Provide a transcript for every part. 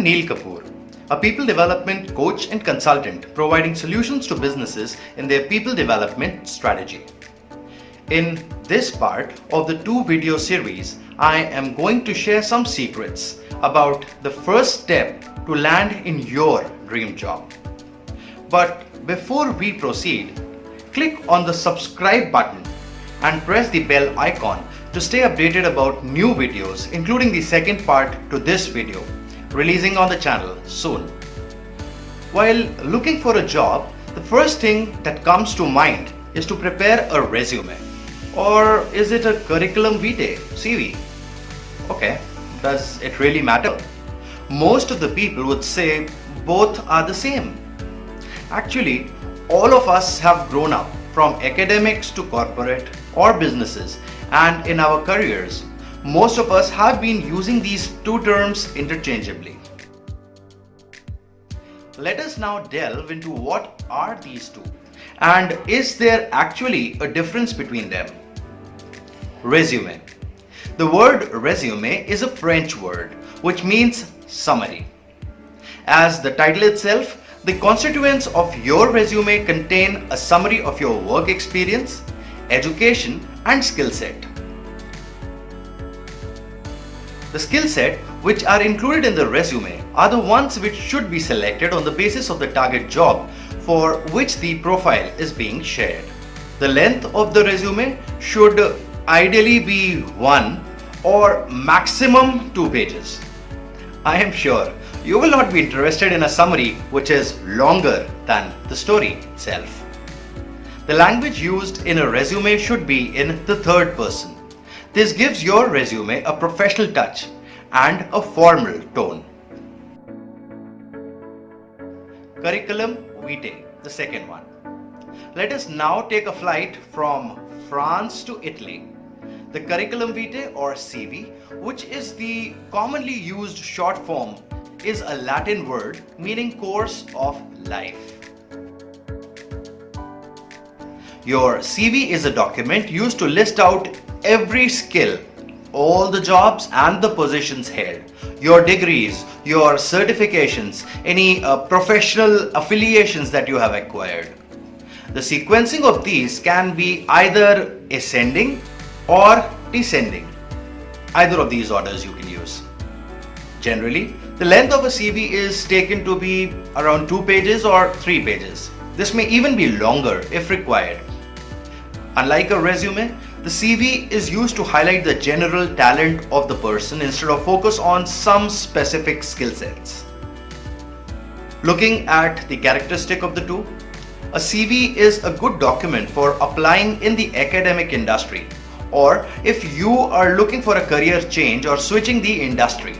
Neil Kapoor, a people development coach and consultant providing solutions to businesses in their people development strategy. In this part of the 2-video series, I am going to share some secrets about the first step to land in your dream job. But before we proceed, click on the subscribe button and press the bell icon to stay updated about new videos, including the second part to this video, releasing on the channel soon. While looking for a job, the first thing that comes to mind is to prepare a resume. Or is it a curriculum vitae, CV? Okay, does it really matter? Most of the people would say both are the same. Actually, all of us have grown up from academics to corporate or businesses, and in our careers, most of us have been using these two terms interchangeably. Let us now delve into what are these two, and is there actually a difference between them? Resume. The word resume is a French word which means summary. As the title itself, the constituents of your resume contain a summary of your work experience, education, and skill set. The skill set which are included in the resume are the ones which should be selected on the basis of the target job for which the profile is being shared. The length of the resume should ideally be 1 or maximum 2 pages. I am sure you will not be interested in a summary which is longer than the story itself. The language used in a resume should be in the third person. This gives your resume a professional touch and a formal tone. Curriculum vitae, the second one. Let us now take a flight from France to Italy. The curriculum vitae or CV, which is the commonly used short form, is a Latin word meaning course of life. Your CV is a document used to list out every skill, all the jobs and the positions held, your degrees, your certifications, any professional affiliations that you have acquired. The sequencing of these can be either ascending or descending. Either of these orders you can use. Generally, the length of a CV is taken to be around 2 pages or 3 pages. This may even be longer if required. Unlike a resume, the CV is used to highlight the general talent of the person instead of focus on some specific skill sets. Looking at the characteristic of the two, a CV is a good document for applying in the academic industry, or if you are looking for a career change or switching the industry.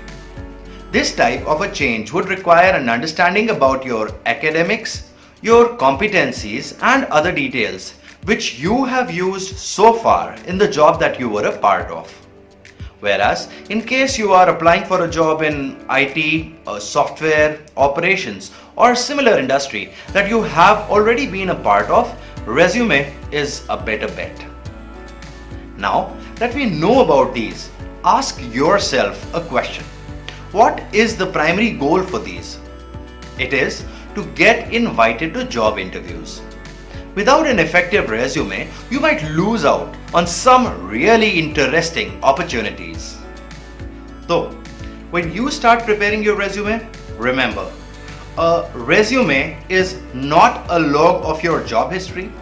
This type of a change would require an understanding about your academics, your competencies, and other details which you have used so far in the job that you were a part of. Whereas, in case you are applying for a job in IT, software, operations, or similar industry that you have already been a part of, resume is a better bet. Now that we know about these, ask yourself a question. What is the primary goal for these? It is to get invited to job interviews. Without an effective resume, you might lose out on some really interesting opportunities. Though, when you start preparing your resume, remember, a resume is not a log of your job history,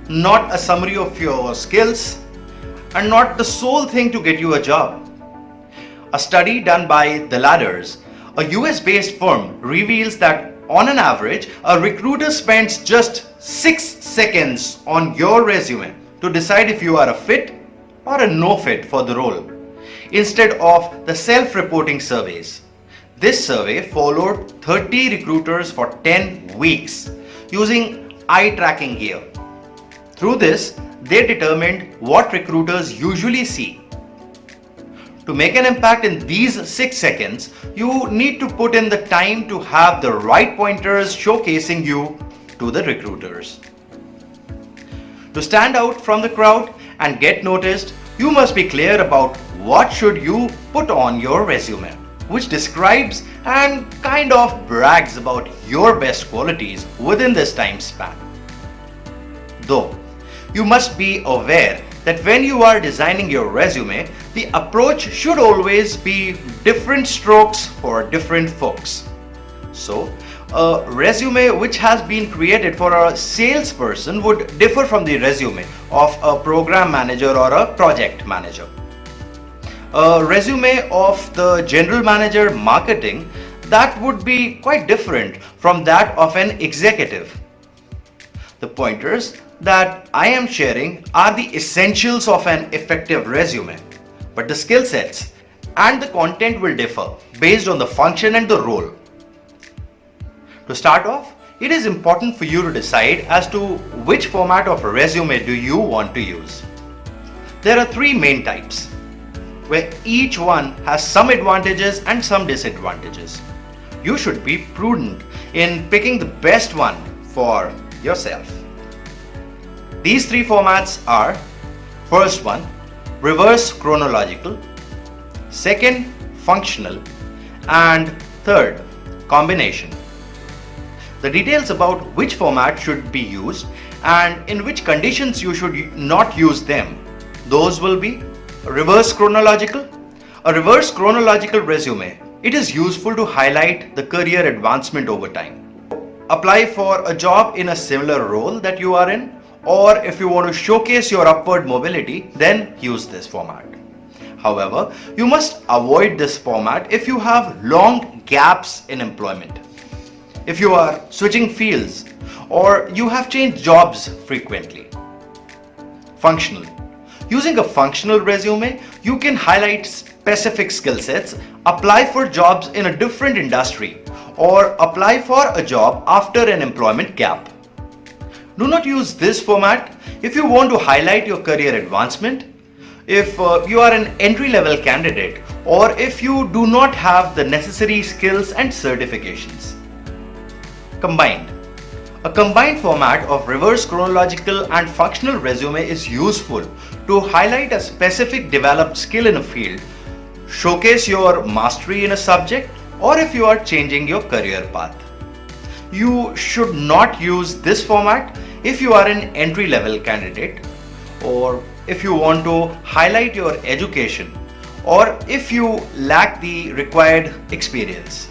not a summary of your skills, and not the sole thing to get you a job. A study done by The Ladders, a US-based firm, reveals that on an average, a recruiter spends just 6 seconds on your resume to decide if you are a fit or a no fit for the role, instead of the self-reporting surveys. This survey followed 30 recruiters for 10 weeks using eye tracking gear. Through this, they determined what recruiters usually see. To make an impact in these 6 seconds, you need to put in the time to have the right pointers showcasing you to the recruiters. To stand out from the crowd and get noticed, you must be clear about what should you put on your resume. which describes and kind of brags about your best qualities within this time span. Though, you must be aware that when you are designing your resume, the approach should always be different strokes for different folks. So, a resume which has been created for a salesperson would differ from the resume of a program manager or a project manager. A resume of the general manager marketing, that would be quite different from that of an executive. The pointers that I am sharing are the essentials of an effective resume, but the skill sets and the content will differ based on the function and the role. To start off, it is important for you to decide as to which format of resume do you want to use. There are three main types, where each one has some advantages and some disadvantages. You should be prudent in picking the best one for yourself. These three formats are: first one, reverse chronological; second, functional; and third, combination. The details about which format should be used and in which conditions you should not use them, those will be: reverse chronological. A reverse chronological resume, it is useful to highlight the career advancement over time. Apply for a job in a similar role that you are in, or if you want to showcase your upward mobility, then use this format. However, you must avoid this format if you have long gaps in employment, if you are switching fields, or you have changed jobs frequently. Functional. Using a functional resume, you can highlight specific skill sets, apply for jobs in a different industry, or apply for a job after an employment gap. Do not use this format if you want to highlight your career advancement, if you are an entry-level candidate, or if you do not have the necessary skills and certifications. Combined. A combined format of reverse chronological and functional resume is useful to highlight a specific developed skill in a field, showcase your mastery in a subject, or if you are changing your career path. You should not use this format if you are an entry-level candidate, or if you want to highlight your education, or if you lack the required experience.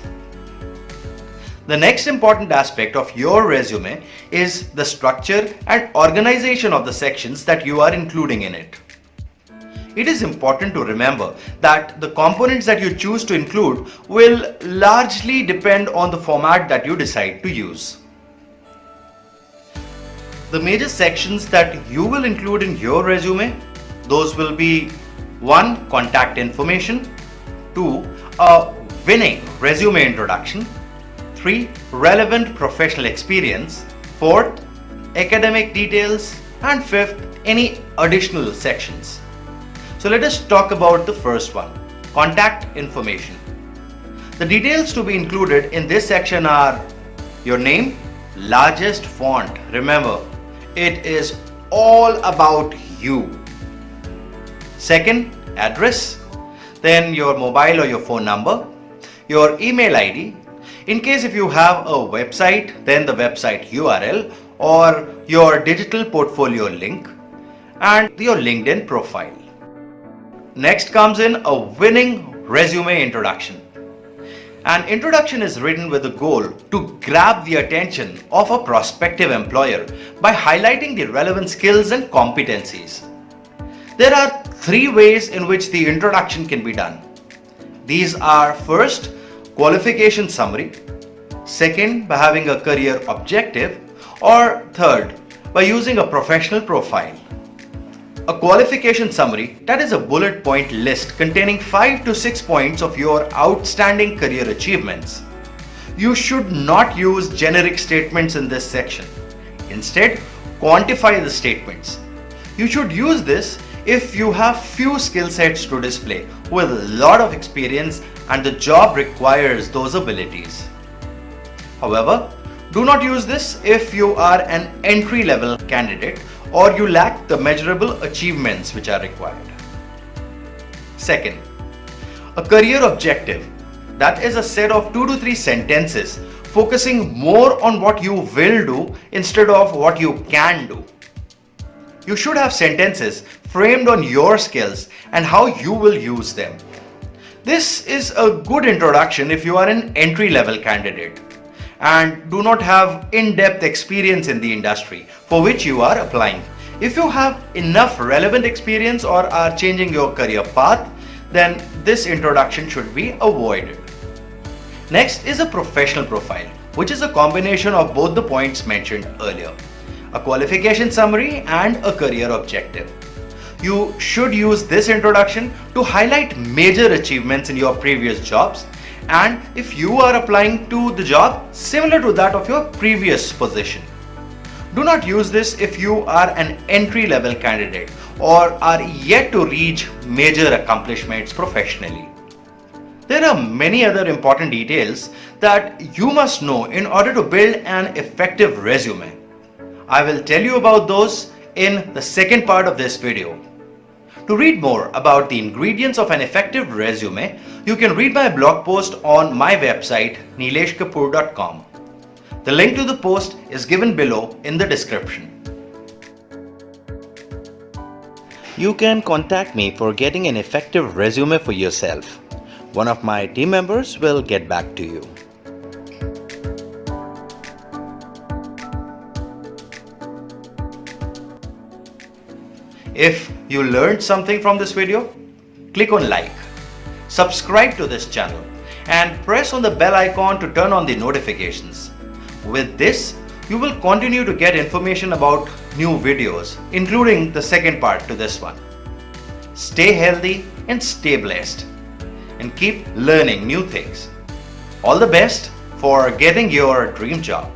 The next important aspect of your resume is the structure and organization of the sections that you are including in it. It is important to remember that the components that you choose to include will largely depend on the format that you decide to use. The major sections that you will include in your resume, those will be: 1. Contact information; 2. A winning resume introduction; 3. Relevant professional experience; 4th, academic details; and 5th, any additional sections. So let us talk about the first one, contact information. The details to be included in this section are your name, largest font. Remember, it is all about you. Second, address. Then your mobile or your phone number, your email ID. In case if you have a website, then the website URL or your digital portfolio link, and your LinkedIn profile. Next comes in a winning resume introduction. An introduction is written with the goal to grab the attention of a prospective employer by highlighting the relevant skills and competencies. There are 3 ways in which the introduction can be done. These are: first, qualification summary; second, by having a career objective; or third, by using a professional profile. A qualification summary, that is a bullet point list containing 5 to 6 points of your outstanding career achievements. You should not use generic statements in this section. Instead, quantify the statements. You should use this if you have few skill sets to display with a lot of experience and the job requires those abilities. However, do not use this if you are an entry-level candidate or you lack the measurable achievements which are required. Second, a career objective. That is a set of 2 to 3 sentences focusing more on what you will do instead of what you can do. You should have sentences framed on your skills and how you will use them. This is a good introduction if you are an entry-level candidate and do not have in-depth experience in the industry for which you are applying. If you have enough relevant experience or are changing your career path, then this introduction should be avoided. Next is a professional profile, which is a combination of both the points mentioned earlier, a qualification summary and a career objective. You should use this introduction to highlight major achievements in your previous jobs, and if you are applying to the job similar to that of your previous position. Do not use this if you are an entry-level candidate or are yet to reach major accomplishments professionally. There are many other important details that you must know in order to build an effective resume. I will tell you about those in the second part of this video. To read more about the ingredients of an effective resume, you can read my blog post on my website nileshkapoor.com. The link to the post is given below in the description. You can contact me for getting an effective resume for yourself. One of my team members will get back to you. If you learned something from this video, click on like, subscribe to this channel, and press on the bell icon to turn on the notifications. With this, you will continue to get information about new videos, including the second part to this one. Stay healthy and stay blessed, and keep learning new things. All the best for getting your dream job.